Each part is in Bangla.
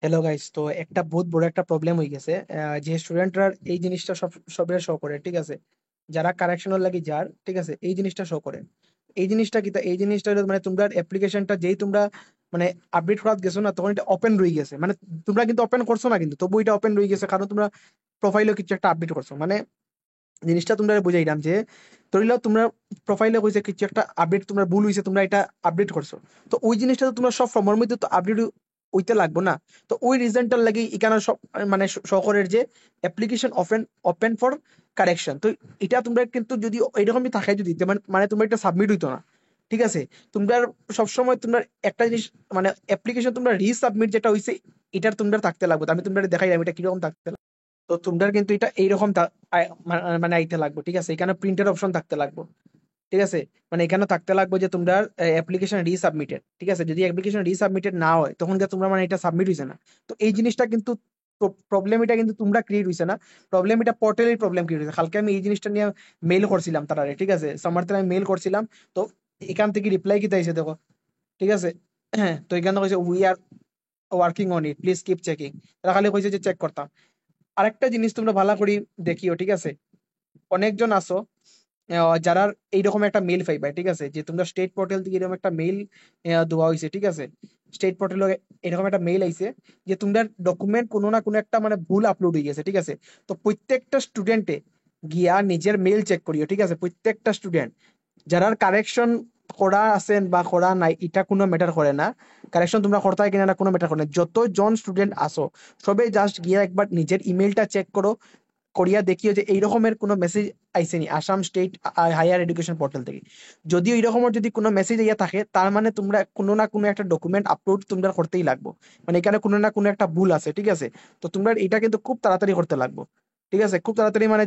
হ্যালো গাইস, তো একটা বহুত বড় একটা প্রবলেম হয়ে গেছে। যে স্টুডেন্টরা এই জিনিসটা সবের শো করে, ঠিক আছে, যারা কারেকশনাল লাগি যার, ঠিক আছে, এই জিনিসটা শো করে। এই জিনিসটা কি এই জিনিসটা হলো মানে তোমরা অ্যাপ্লিকেশনটা যেই তোমরা মানে আপডেট করাতে গেছো না, তখন এটা ওপেন রয়ে গেছে। মানে তোমরা কিন্তু ওপেন করছো না, কিন্তু তবু এটা ওপেন রয়ে গেছে, কারণ তোমরা প্রোফাইলে কিছু একটা আপডেট করছো। মানে জিনিসটা তোমরা বুঝাইলাম যে ধরি লও তোমরা প্রোফাইলে কইছে কিছু একটা আপডেট তোমরা ভুল হইছে, তোমরা এটা আপডেট করছো। তো ওই জিনিসটা তো তোমরা সব সময়ের মধ্যে তো আপডেট হইতে লাগবে না। তো ওই রিজনটার লাগি এখানে সব মানে শহরের যে application open open for correction. তো এটা তোমরা কিন্তু যদি এরকমই থাকে, যদি মানে তোমরা এটা সাবমিট হইতো না, ঠিক আছে। তোমরা সবসময় তোমরা একটা জিনিস মানে অ্যাপ্লিকেশন তোমরা রিসাবমিট যেটা হইছে, এটার তোমরা থাকতে লাগবে। তো আমি তোমরা দেখাইলাম এটা কিরকম থাকতে লাগবে। তো তোমরা কিন্তু এটা এইরকম মানে আইতে লাগবে, ঠিক আছে। এখানে প্রিন্টের অপশন থাকতে লাগবে, ঠিক আছে। মানে এখানে থাকতে লাগবে যে তোমরা অ্যাপ্লিকেশন রিসাবমিটেড, ঠিক আছে। যদি অ্যাপ্লিকেশন রিসাবমিটেড না হয়, তখন যে তোমরা মানে এটা সাবমিট হয়েছে না। তো এই জিনিসটা কিন্তু প্রবলেম এটা কিন্তু তোমরা ক্রিয়েট হয়েছে না, প্রবলেম এটা পোর্টালের প্রবলেম ক্রিয়েট হয়েছে। কালকে আমি এই জিনিসটা নিয়ে মেইল করছিলাম তারারে, ঠিক আছে, সামারতে আমি মেইল করছিলাম। তো এখান থেকে রিপ্লাই কি তাইছে দেখো, ঠিক আছে। হ্যাঁ, তো এখানে কইছে we are working on it, please keep checking. তারা খালি কইছে যে চেক করতাম। আরেকটা জিনিস তোমরা ভালো করে দেখিও, ঠিক আছে। অনেকজন আসো যারা এইরকম একটা মেল পাইবা, ঠিক আছে, যে তোমরা স্টেট পোর্টাল থেকে এরকম একটা মেল দেওয়া হয়েছে, ঠিক আছে। স্টেট পোর্টালে এরকম একটা মেল আইছে যে তোমরা ডকুমেন্ট কোনো না কোনো একটা মানে ভুল আপলোড হয়ে গেছে, ঠিক আছে। তো প্রত্যেকটা স্টুডেন্টে গিয়া নিজের মেল চেক করিও, ঠিক আছে। প্রত্যেকটা স্টুডেন্ট যারা কারেকশন করা আছেন বা করা নাই, এটা কোনো ম্যাটার করে না। কারেকশন তোমরা করতে হয় কিনা না কোনো ম্যাটার করে না। যতজন স্টুডেন্ট আসো, সবে জাস্ট গিয়া একবার নিজের ইমেলটা চেক করো, করিয়া দেখিও যে এই রকমের কোনো মেসেজ আইসেনি Assam state higher education portal থেকে। যদিও এই রকমের যদি কোনো মেসেজ ইয়া থাকে, তার মানে তোমরা কোনো না কোনো একটা ডকুমেন্ট আপলোড তোমরা করতেই লাগবে। মানে এখানে কোনো না কোনো একটা ভুল আছে, ঠিক আছে। তো তোমরা এটা কিন্তু খুব তাড়াতাড়ি করতে লাগবে, ঠিক আছে, খুব তাড়াতাড়ি। মানে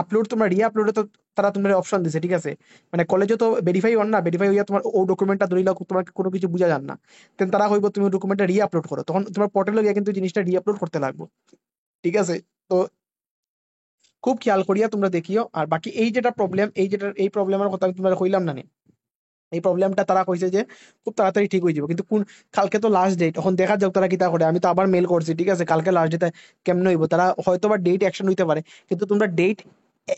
আপলোড তোমরা রি আপলোডে তো তারা তোমার অপশন দিছে, ঠিক আছে। মানে কলেজে তো ভেরিফাই হন না, ভেরিফাই হইয়া তোমার ও ডকুমেন্টটা ধরিলা তোমার কোনো কিছু বুঝা যান না, তেন তারা হইব তুমি ডকুমেন্টটা রি আপলোড করো, তখন তোমার পোর্টালে গিয়ে কিন্তু জিনিসটা রি আপলোড করতে লাগবে, ঠিক আছে। তো খুব খেয়াল করিয়া তোমরা দেখিও। আর বাকি এই যেটা প্রবলেম, এই প্রবলেমের কথা আমি তোমরা কইলাম না নি, এই প্রবলেমটা তারা কইছে যে খুব তাড়াতাড়ি ঠিক হয়ে যাবে। কিন্তু কোন কালকে তো লাস্ট ডেট, এখন দেখা যাক তারা কিতা করে। আমি তো আবার মেল করছি, ঠিক আছে, কালকে লাস্ট ডেটে কেমনে হইব, তারা হয়তো বা ডেট অ্যাকশন হইতে পারে। কিন্তু তোমরা ডেট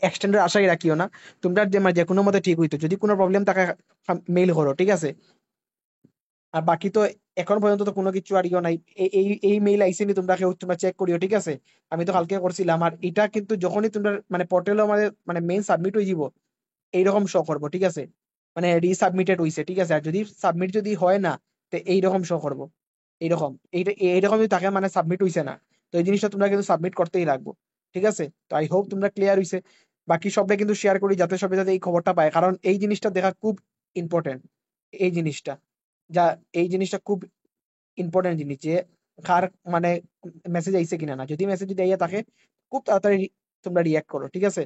এক্সটেন্ডের আশাই রাখিও না। তোমরা যে মানে যে কোনো মতে ঠিক হইতো, যদি কোনো প্রবলেম থাকে মেইল করো, ঠিক আছে। আর বাকি তো এখন পর্যন্ত তো কোনো কিছু আর ইয়ে নাই। এই মেইল আইসেনি, তোমরা কেউ তোমরা চেক করিও, ঠিক আছে। আমি তো কালকে করছিলাম। আর এটা কিন্তু যখনই তোমরা মানে পোর্টালে আমাদের মানে মেইন সাবমিট হয়ে যাব, এইরকম শো করবো, ঠিক আছে। মানে রিসাবমিটেড হইছে, ঠিক আছে। আর যদি সাবমিট যদি হয় না, তো এইরকম শো করবো, এইরকম এইরকম যদি থাকে মানে সাবমিট হইছে না। তো এই জিনিসটা তোমরা কিন্তু সাবমিট করতেই লাগবো, ঠিক আছে। তো আই হোপ তোমরা ক্লিয়ার হইছে। বাকি সবাই কিন্তু শেয়ার করি যাতে সবাই যাতে এই খবরটা পায়, কারণ এই জিনিসটা দেখা খুব ইম্পর্টেন্ট। এই জিনিসটা যা এই জিনিসটা খুব ইম্পর্টেন্ট জিনিস যে কার মানে মেসেজ আইছে কিনা না। যদি মেসেজ যদি আইয়া থাকে, খুব তাড়াতাড়ি তোমরা রিয়াক্ট করো, ঠিক আছে।